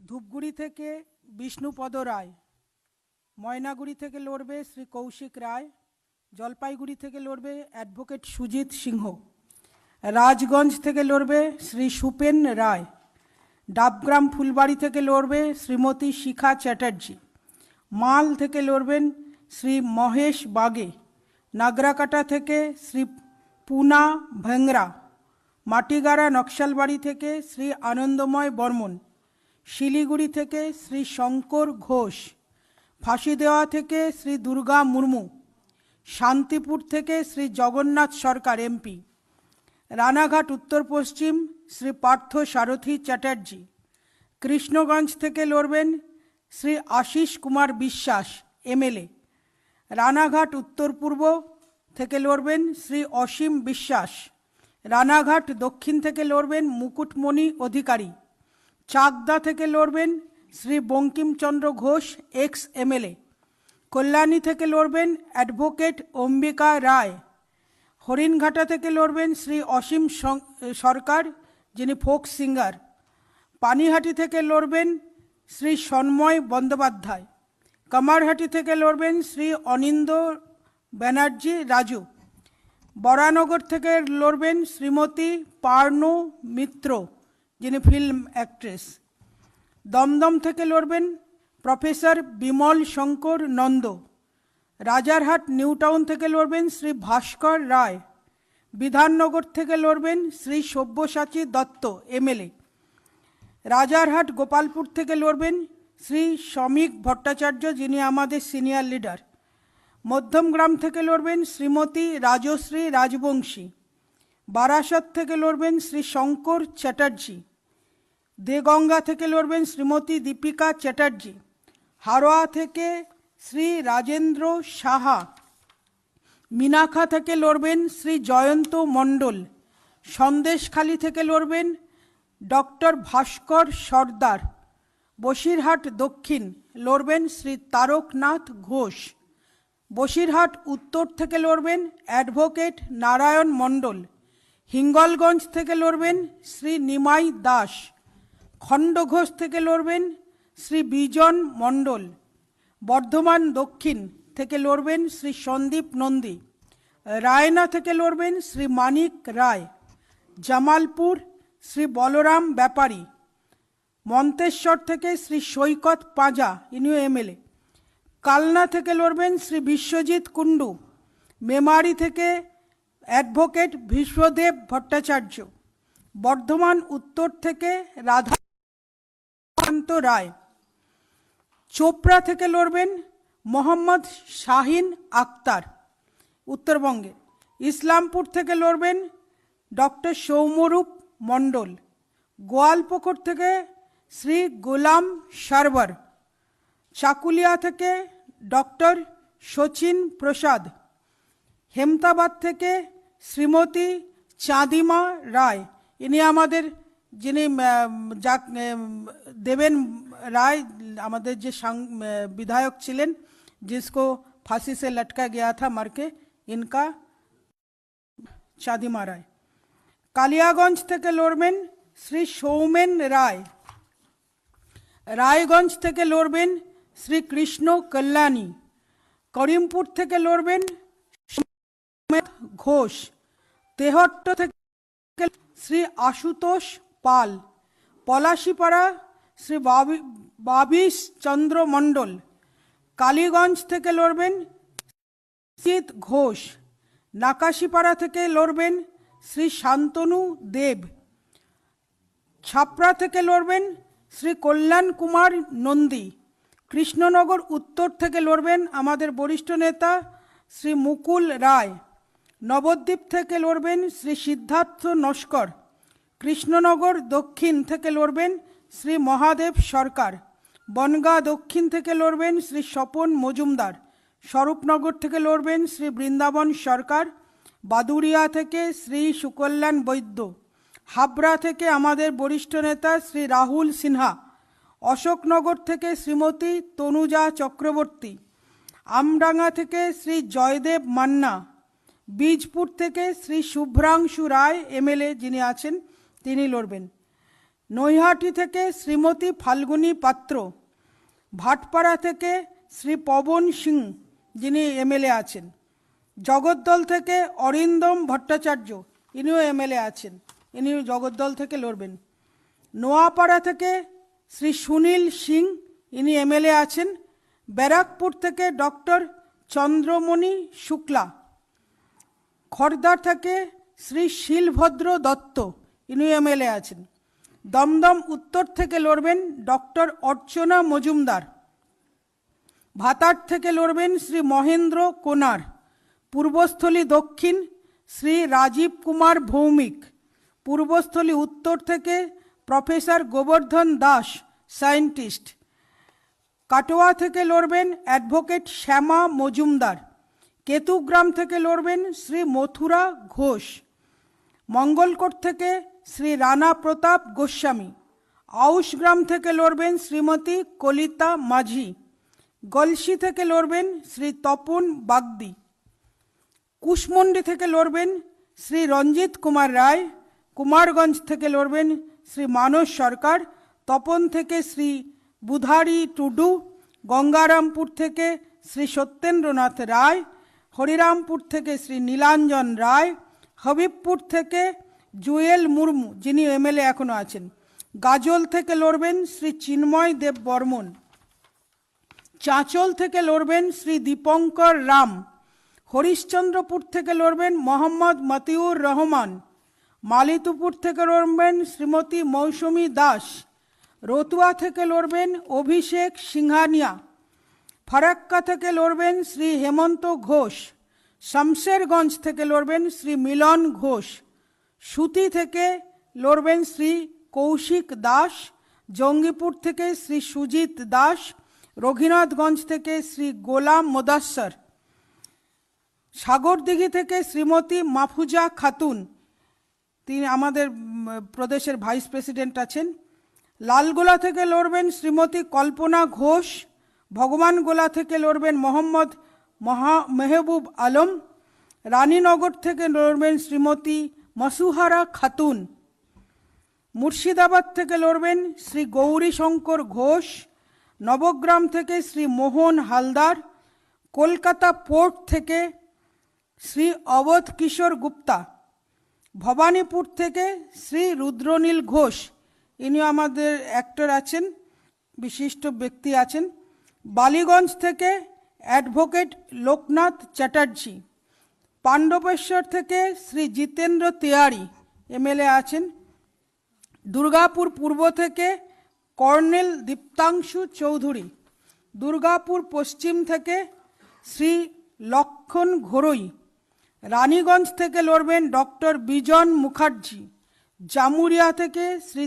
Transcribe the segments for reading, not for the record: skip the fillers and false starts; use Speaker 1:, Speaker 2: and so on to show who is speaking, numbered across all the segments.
Speaker 1: ধূপগুড়ি থেকে বিষ্ণুপদ রায়, ময়নাগুড়ি থেকে লড়বে শ্রী কৌশিক রায়, জলপাইগুড়ি থেকে লড়বে অ্যাডভোকেট সুজিত সিংহ, রাজগঞ্জ থেকে লড়বে শ্রী সুপেন রায়, ডাবগ্রাম ফুলবাড়ি থেকে লড়বে শ্রীমতী শিখা চ্যাটার্জি, মাল থেকে লড়বেন শ্রী মহেশ বাগে, নাগরাকাটা থেকে শ্রী পুনা ভেংরা, মাটিগাড়া নকশালবাড়ি থেকে শ্রী আনন্দময় বর্মন, শিলিগুড়ি থেকে শ্রী শঙ্কর ঘোষ, ফাঁসিদেওয়া থেকে শ্রী দুর্গা মুর্মু, শান্তিপুর থেকে শ্রী জগন্নাথ সরকার এমপি, রানাঘাট উত্তর পশ্চিম শ্রী পার্থ সারথী চ্যাটার্জি, কৃষ্ণগঞ্জ থেকে লড়বেন শ্রী আশিস কুমার বিশ্বাস এমএলএ, রানাঘাট উত্তর পূর্ব থেকে লড়বেন শ্রী অসীম বিশ্বাস, রানাঘাট দক্ষিণ থেকে লড়বেন মুকুটমণি অধিকারী, চাকদা থেকে লড়বেন শ্রী বঙ্কিমচন্দ্র ঘোষ এক্স এমএলএ, কল্যাণী থেকে লড়বেন অ্যাডভোকেট অম্বিকা রায়, হরিণঘাটা থেকে লড়বেন শ্রী অসীম সরকার যিনি ফোক সিঙ্গার, পানিহাটি থেকে লড়বেন শ্রী সন্ময় বন্দ্যোপাধ্যায়, কামারহাটি থেকে লড়বেন শ্রী অনিন্দ ব্যানার্জি রাজু, বরানগর থেকে লড়বেন শ্রীমতী পার্নো মিত্র যিনি ফিল্ম অ্যাক্ট্রেস, দমদম থেকে লড়বেন professor Bimal Shankar Nanda, Rajarhat new town থেকে লড়বেন শ্রী ভাস্কর রায়, বিধাননগর থেকে লড়বেন শ্রী সব্যসাচী দত্ত এমএলএ, রাজারহাট গোপালপুর থেকে লড়বেন শ্রী শ্রমিক ভট্টাচার্য যিনি আমাদের সিনিয়র লিডার, মধ্যমগ্রাম থেকে লড়বেন শ্রীমতী রাজশ্রী রাজবংশী, বারাসত থেকে লড়বেন শ্রী শঙ্কর চ্যাটার্জি, দেগঙ্গা থেকে লড়বেন শ্রীমতী দীপিকা চ্যাটার্জি, হারোয়া থেকে শ্রী রাজেন্দ্র সাহা, মিনাখা থেকে লড়বেন শ্রী জয়ন্ত মণ্ডল, সন্দেশখালী থেকে লড়বেন ডক্টর ভাস্কর সর্দার, বসিরহাট দক্ষিণ লড়বেন শ্রী তারকনাথ ঘোষ, বসিরহাট উত্তর থেকে লড়বেন অ্যাডভোকেট নারায়ণ মণ্ডল, হিঙ্গলগঞ্জ থেকে লড়বেন শ্রী নিমাই দাস, খণ্ডঘোষ থেকে লড়বেন শ্রী বিজন মণ্ডল, বর্ধমান দক্ষিণ থেকে লড়বেন শ্রী সন্দীপ নন্দী, রায়না থেকে লড়বেন শ্রী মানিক রায়, জামালপুর শ্রী বলরাম ব্যাপারী, মন্তেশ্বর থেকে শ্রী সৈকত পাঁজা ইনিও এমএলএ, কালনা থেকে লড়বেন শ্রী বিশ্বজিৎ কুণ্ডু, মেমারি থেকে অ্যাডভোকেট বিশ্বদেব ভট্টাচার্য, বর্ধমান উত্তর থেকে রাধাকান্ত রায়, চোপড়া থেকে লড়বেন মোহাম্মদ শাহিন আক্তার উত্তরবঙ্গে, ইসলামপুর থেকে লড়বেন ডক্টর সৌম্যরূপ মণ্ডল, গোয়ালপুকুর থেকে শ্রী গোলাম সারবার, চাকুলিয়া থেকে ডক্টর শচীন প্রসাদ, হেমতাবাদ থেকে শ্রীমতী চাঁদিমা রায় ইনি আমাদের যিনি দেবেন রায় আমাদের যে विधायक ছিলেন जिसको फांसी से लटका गया था मर के, इनका चाँदिमा राय, कालियागंज থেকে লড়বেন শ্রী সৌমেন রায়, রায়গঞ্জ থেকে লড়বেন শ্রী কৃষ্ণ কল্যাণী, করিমপুর থেকে লড়বেন ঘোষ, তেহট্ট থেকে শ্রী আশুতোষ পাল, পলাশিপাড়া শ্রী বাবিশ চন্দ্র মণ্ডল, কালীগঞ্জ থেকে লড়বেন শীত ঘোষ, নাকাশিপাড়া থেকে লড়বেন শ্রী শান্তনু দেব, ছাপড়া থেকে লড়বেন শ্রী কল্যাণ কুমার নন্দী, কৃষ্ণনগর উত্তর থেকে লড়বেন আমাদের বরিষ্ঠ নেতা শ্রী মুকুল রায়, নবদ্বীপ থেকে লড়বেন শ্রী সিদ্ধার্থ নস্কর, কৃষ্ণনগর দক্ষিণ থেকে লড়বেন শ্রী মহাদেব সরকার, বনগাঁ দক্ষিণ থেকে লড়বেন শ্রী স্বপন মজুমদার, স্বরূপনগর থেকে লড়বেন শ্রী বৃন্দাবন সরকার, বাদুড়িয়া থেকে শ্রী সুকল্যাণ বৈদ্য, হাবড়া থেকে আমাদের বরিষ্ঠ নেতা শ্রী রাহুল সিনহা, অশোকনগর থেকে শ্রীমতী তনুজা চক্রবর্তী, আমডাঙ্গা থেকে শ্রী জয়দেব মান্না, বীজপুর থেকে শ্রী শুভ্রাংশু রায় এমএলএ যিনি আছেন তিনি লড়বেন, নৈহাটি থেকে শ্রীমতী ফাল্গুনী পাত্র, ভাটপাড়া থেকে শ্রী পবন সিং যিনি এমএলএ আছেন, জগদ্দল থেকে অরিন্দম ভট্টাচার্য ইনিও এমএলএ আছেন, ইনিও জগদ্দল থেকে লড়বেন। নোয়াপাড়া থেকে শ্রী সুনীল সিং ইনি এমএলএ আছেন। ব্যারাকপুর থেকে ডক্টর চন্দ্রমণি শুক্লা। খড়দা থেকে শ্রী শিলভদ্র দত্ত ইনি এমএলএ আছেন। দমদম উত্তর থেকে লড়বেন ডক্টর অর্চনা মজুমদার। ভাতার থেকে লড়বেন শ্রী মহেন্দ্র কোনার। পূর্বস্থলী দক্ষিণ শ্রী রাজীব কুমার ভৌমিক। পূর্বস্থলী উত্তর থেকে প্রফেসর গোবর্ধন দাস সায়েন্টিস্ট। কাটোয়া থেকে লড়বেন অ্যাডভোকেট শ্যামা মজুমদার। কেতুগ্রাম থেকে লড়বেন শ্রী মথুরা ঘোষ। মঙ্গলকোট থেকে শ্রী রানা প্রতাপ গোস্বামী। আউশগ্রাম থেকে লড়বেন শ্রীমতী কলিতা মাঝি। গলসি থেকে লড়বেন শ্রী তপন বাগদি। কুশমন্ডি থেকে লড়বেন শ্রী রঞ্জিত কুমার রায়। কুমারগঞ্জ থেকে লড়বেন শ্রী মানস সরকার। তপন থেকে শ্রী বুধারি টুডু। গঙ্গারামপুর থেকে শ্রী সত্যেন্দ্রনাথ রায়। হরিরামপুর থেকে শ্রী নীলাঞ্জন রায়। হবিবপুর থেকে জুয়েল মুর্মু যিনি এমএলএ এখনও আছেন। গাজল থেকে লড়বেন শ্রী চিন্ময় দেব বর্মন। চাঁচল থেকে লড়বেন শ্রী দীপঙ্কর রাম। হরিশ্চন্দ্রপুর থেকে লড়বেন মোহাম্মদ মতিউর রহমান। মালিতুপুর থেকে লড়বেন শ্রীমতী মৌসুমী দাস। রতুয়া থেকে লড়বেন অভিষেক সিংহানিয়া। ফারাক্কা থেকে লড়বেন শ্রী হেমন্ত ঘোষ। শমশেরগঞ্জ থেকে লড়বেন শ্রী মিলন ঘোষ। সুতি থেকে লড়বেন শ্রী কৌশিক দাস। জঙ্গিপুর থেকে শ্রী সুজিত দাস। রঘুনাথগঞ্জ থেকে শ্রী গোলাম মোদাস্সর। সাগরদিঘি থেকে শ্রীমতী মাফুজা খাতুন, তিনি আমাদের প্রদেশের ভাইস প্রেসিডেন্ট আছেন। লালগোলা থেকে লড়বেন শ্রীমতী কল্পনা ঘোষ। ভগবানগোলা থেকে লড়বেন মোহাম্মদ মেহবুব আলম। রানীনগর থেকে লড়বেন শ্রীমতী মসুহারা খাতুন। মুর্শিদাবাদ থেকে লড়বেন শ্রী গৌরীশঙ্কর ঘোষ। নবগ্রাম থেকে শ্রী মোহন হালদার। কলকাতা পোর্ট থেকে শ্রী অবধ কিশোর গুপ্তা। ভবানীপুর থেকে শ্রী রুদ্রনীল ঘোষ, ইনি আমাদের অ্যাক্টর আছেন, বিশিষ্ট ব্যক্তি আছেন। বালিগঞ্জ থেকে অ্যাডভোকেট লোকনাথ চ্যাটার্জি। পাণ্ডবেশ্বর থেকে শ্রী জিতেন্দ্র তেওয়ারি এমএলএ আছেন। দুর্গাপুর পূর্ব থেকে কর্নেল দীপ্তাংশু চৌধুরী। দুর্গাপুর পশ্চিম থেকে শ্রী লক্ষণ ঘোরই। রানীগঞ্জ থেকে লড়বেন ডক্টর বিজন মুখার্জি। জামুরিয়া থেকে শ্রী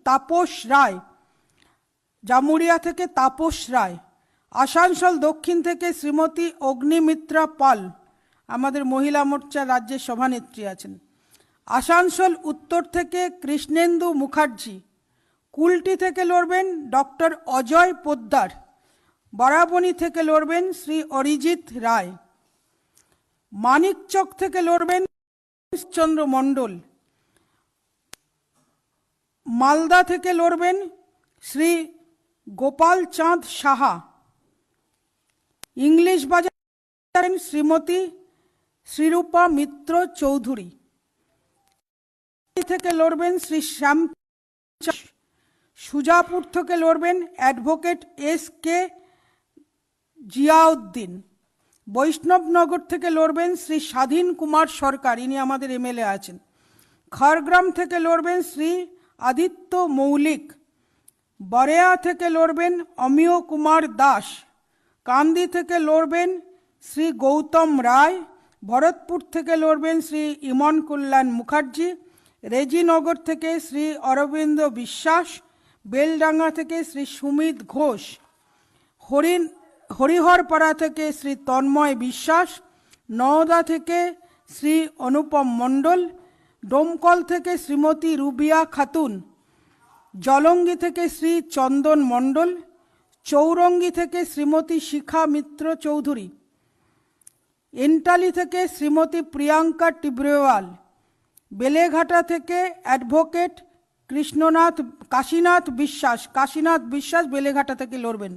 Speaker 1: তাপস রায়। জামুরিয়া থেকে তাপস রায়। আসানসোল দক্ষিণ থেকে শ্রীমতী অগ্নিমিত্রা পাল, আমাদের মহিলা মোর্চার রাজ্যের সভানেত্রী আছেন। আসানসোল উত্তর থেকে কৃষ্ণেন্দু মুখার্জি। কুলটি থেকে লড়বেন ডক্টর অজয় পোদ্দার। বারাবণী থেকে লড়বেন শ্রী অরিজিৎ রায়। মানিকচক থেকে লড়বেন চন্দ্র মণ্ডল। মালদা থেকে লড়বেন শ্রী গোপাল চাঁদ সাহা। ইংলিশ বাজার শ্রীমতী শ্রীরূপা মিত্র চৌধুরী থেকে লড়বেন শ্রী শ্যাম। সুজাপুর থেকে লড়বেন অ্যাডভোকেট এস.কে. জিয়াউদ্দিন। বৈষ্ণবনগর থেকে লড়বেন শ্রী স্বাধীন কুমার সরকার, ইনি আমাদের এমএলএ আছেন। খড়গ্রাম থেকে লড়বেন শ্রী আদিত্য মৌলিক। বরেয়া থেকে লড়বেন অমিয় কুমার দাস। কান্দি থেকে লড়বেন শ্রী গৌতম রায়। ভরতপুর থেকে লড়বেন শ্রী ইমন কল্যাণ মুখার্জি। রেজিনগর থেকে শ্রী অরবিন্দ বিশ্বাস। বেলডাঙ্গা থেকে শ্রী সুমিত ঘোষ। হরিহরপাড়া থেকে শ্রী তন্ময় বিশ্বাস। নওদা থেকে শ্রী অনুপম মণ্ডল। ডোমকল থেকে শ্রীমতী রুবিয়া খাতুন। জলঙ্গি থেকে শ্রী চন্দন মণ্ডল। চৌরঙ্গি থেকে শ্রীমতী শিখা মিত্র চৌধুরী। এন্টালি থেকে শ্রীমতী প্রিয়াঙ্কা টিব্রেওয়াল। বেলেঘাটা থেকে অ্যাডভোকেট কাশীনাথ বিশ্বাস বেলেঘাটা থেকে লড়বেন।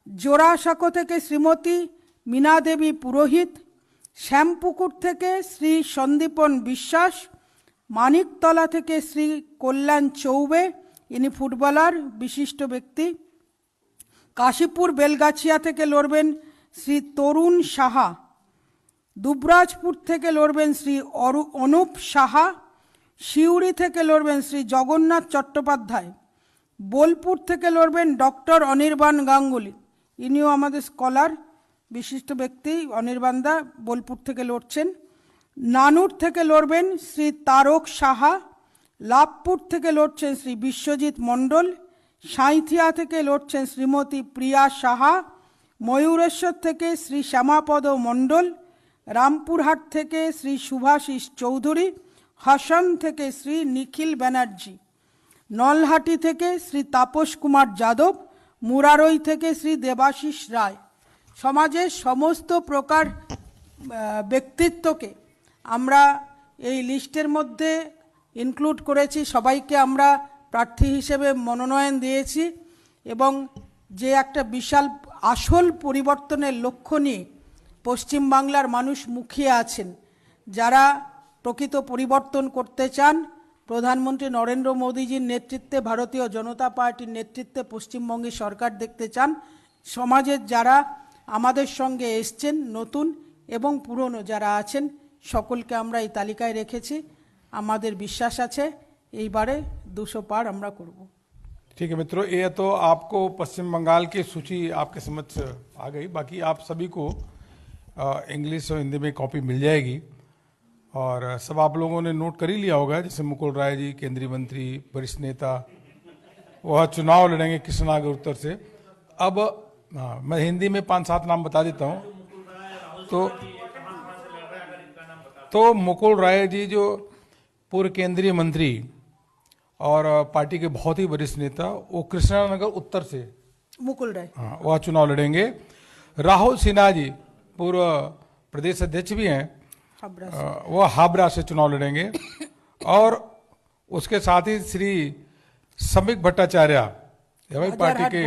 Speaker 1: জোড়াসাঁকো থেকে শ্রীমতী মীনা দেবী পুরোহিত, শ্যামপুকুর থেকে শ্রী সন্দীপন বিশ্বাস, মানিকতলা থেকে শ্রী কল্যাণ চৌবে, ইনি ফুটবলার বিশিষ্ট ব্যক্তি। কাশীপুর বেলগাছিয়া থেকে লড়বেন শ্রী তরুণ সাহা, দুবরাজপুর থেকে লড়বেন শ্রী অনুপ সাহা, সিউড়ি থেকে লড়বেন শ্রী জগন্নাথ চট্টোপাধ্যায়, বোলপুর থেকে লড়বেন ডক্টর অনির্বাণ গাঙ্গুলি, ইনিও আমাদের স্কলার বিশিষ্ট ব্যক্তি। অনির্বাণদা বোলপুর থেকে লড়ছেন। নানুর থেকে লড়বেন শ্রী তারক সাহা, লাভপুর থেকে লড়ছেন শ্রী বিশ্বজিৎ মণ্ডল, সাঁইথিয়া থেকে লড়ছেন শ্রীমতী প্রিয়া সাহা, ময়ূরেশ্বর থেকে শ্রী শ্যামাপদ মণ্ডল, রামপুরহাট থেকে শ্রী শুভাশিস চৌধুরী, হাসান থেকে শ্রী নিখিল ব্যানার্জি, নলহাটি থেকে শ্রী তাপস কুমার যাদব, মুরারই থেকে শ্রী দেবাশিস রায়। সমাজের সমস্ত প্রকার ব্যক্তিত্বকে আমরা এই লিস্টের মধ্যে ইনক্লুড করেছি, সবাইকে আমরা প্রার্থী হিসেবে মনোনয়ন দিয়েছি এবং যে একটা বিশাল আসল পরিবর্তনের লক্ষ্য নিয়ে পশ্চিমবাংলার মানুষ মুখিয়ে আছেন, যারা প্রকৃত পরিবর্তন করতে চান, প্রধানমন্ত্রী নরেন্দ্র মোদীজির নেতৃত্বে ভারতীয় জনতা পার্টির নেতৃত্বে পশ্চিমবঙ্গে সরকার দেখতে চান, সমাজের যারা আমাদের সঙ্গে এসছেন নতুন এবং পুরনো যারা আছেন সকলকে আমরা এই তালিকায় রেখেছি। আমাদের বিশ্বাস আছে এইবারে 200 পাर আমরা করব।
Speaker 2: ठीक है मित्रों, ये तो आपको पश्चिम बंगाल की सूची आपके समझ आ गई। बाकी आप सभी को इंग्लिश और हिंदी में कॉपी मिल जाएगी और सब आप लोगों ने नोट कर ही लिया होगा। जैसे मुकुल राय जी केंद्रीय मंत्री, वरिष्ठ नेता, वह चुनाव लड़ेंगे कृष्णनगर उत्तर से। अब हाँ, मैं हिंदी में 5-7 नाम बता देता हूँ। तो मुकुल राय जी जो पूर्व केंद्रीय मंत्री और पार्टी के बहुत ही वरिष्ठ नेता, वो कृष्णनगर उत्तर से
Speaker 1: मुकुल राय,
Speaker 2: हाँ, वह चुनाव लड़ेंगे। राहुल सिन्हा जी पूर्व प्रदेश अध्यक्ष भी हैं, वह हाबड़ा से चुनाव लड़ेंगे। और उसके साथ ही श्री समीक भट्टाचार्य भाई पार्टी के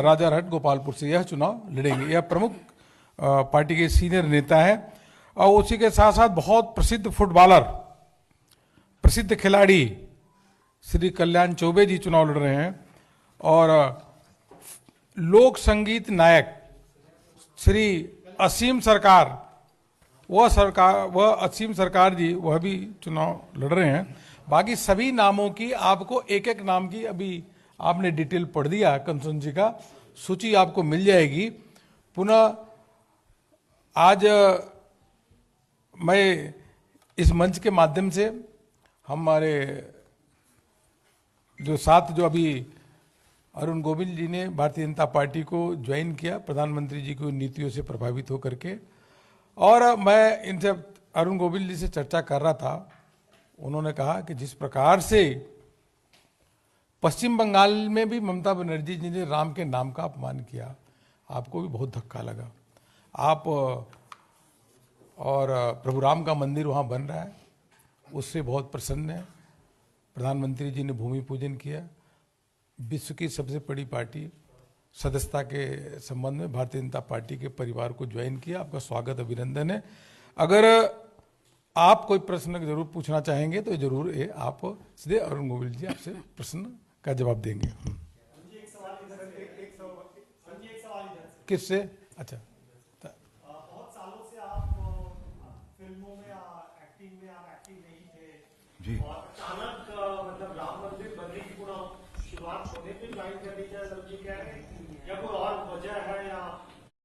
Speaker 2: राजारहाट गोपालपुर से यह चुनाव लड़ेंगे। यह प्रमुख पार्टी के सीनियर नेता हैं। और उसी के साथ साथ बहुत प्रसिद्ध फुटबॉलर, प्रसिद्ध खिलाड़ी श्री कल्याण चौबे जी चुनाव लड़ रहे हैं। और लोक संगीत नायक श्री असीम सरकार, वह असीम सरकार जी वह भी चुनाव लड़ रहे हैं। बाकी सभी नामों की आपको एक एक नाम की अभी आपने डिटेल पढ़ दिया, कंसोनेंसी का सूची आपको मिल जाएगी। पुनः आज मैं इस मंच के माध्यम से हमारे जो अभी अरुण गोविल जी ने भारतीय जनता पार्टी को ज्वाइन किया प्रधानमंत्री जी की नीतियों से प्रभावित होकर के, और मैं इनसे अरुण गोविल जी से चर्चा कर रहा था। उन्होंने कहा कि जिस प्रकार से पश्चिम बंगाल में भी ममता बनर्जी जी ने राम के नाम का अपमान किया, आपको भी बहुत धक्का लगा। आप और प्रभु राम का मंदिर वहाँ बन रहा है, उससे बहुत प्रसन्न है। प्रधानमंत्री जी ने भूमि पूजन किया। विश्व की सबसे बड़ी पार्टी सदस्यता के संबंध में भारतीय जनता पार्टी के परिवार को ज्वाइन किया। आपका स्वागत, अभिनंदन है। अगर आप कोई प्रश्न जरूर पूछना चाहेंगे तो जरूर ये आप सीधे अरुण गोविल जी आपसे प्रश्न का जवाब देंगे। किससे? अच्छा,
Speaker 3: बहुत सालों से आप फिल्मों में एक्टिंग में आप एक्टिव नहीं थे
Speaker 2: जी।
Speaker 3: और अचानक मतलब राम मंदिर बनने की पूरा शुरुआत होने पे ज्वाइन कर दी जाए, या कोई और वजह है या